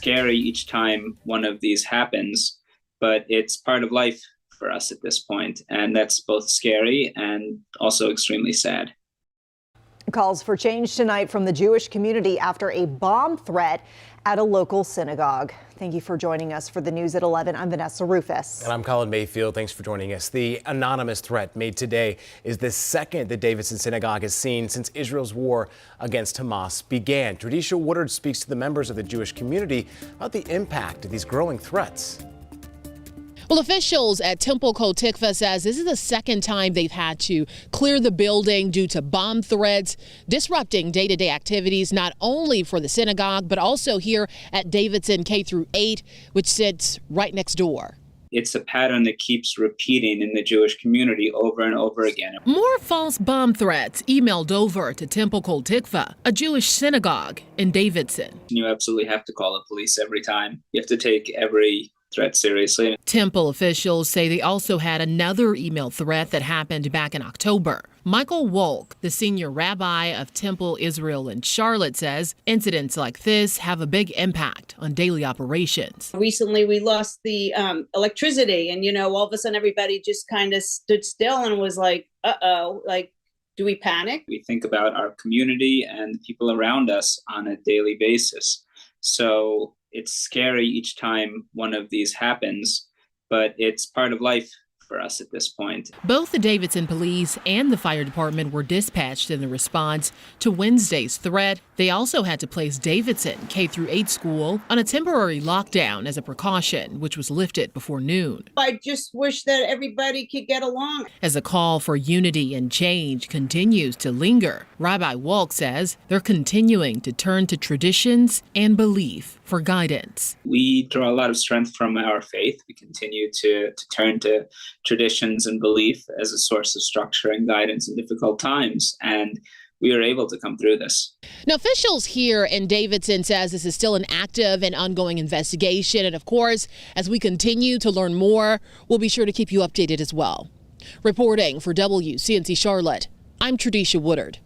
scary each time one of these happens, but it's part of life for us at this point, and that's both scary and also extremely sad. Calls for change tonight from the Jewish community after a bomb threat at a local synagogue. Thank you for joining us for the news at 11. I'm Vanessa Rufus. And I'm Colin Mayfield. Thanks for joining us. The anonymous threat made today is the second the Davidson synagogue has seen since Israel's war against Hamas began. Tradisha Woodard speaks to the members of the Jewish community about the impact of these growing threats. Well, officials at Temple Kol Tikvah says this is the second time they've had to clear the building due to bomb threats, disrupting day-to-day activities, not only for the synagogue, but also here at Davidson K-8, which sits right next door. It's a pattern that keeps repeating in the Jewish community over and over again. More false bomb threats emailed over to Temple Kol Tikvah, a Jewish synagogue in Davidson. You absolutely have to call the police every time. You have to take every threat seriously. Temple officials say they also had another email threat that happened back in October. Michael Wolk, the senior rabbi of Temple Israel in Charlotte, says incidents like this have a big impact on daily operations. Recently, we lost the electricity, and, all of a sudden everybody just kind of stood still and was like, uh-oh, like, do we panic? We think about our community and the people around us on a daily basis. So it's scary each time one of these happens, but it's part of life for us at this point. Both the Davidson police and the fire department were dispatched in the response to Wednesday's threat. They also had to place Davidson K-8 school on a temporary lockdown as a precaution, which was lifted before noon. I just wish that everybody could get along. As a call for unity and change continues to linger, Rabbi Wolk says they're continuing to turn to traditions and belief for guidance. We draw a lot of strength from our faith. We continue to turn to traditions and belief as a source of structure and guidance in difficult times, and we are able to come through this. Now, officials here in Davidson says this is still an active and ongoing investigation, and of course, as we continue to learn more, we'll be sure to keep you updated as well. Reporting for WCNC Charlotte, I'm Tradisha Woodard.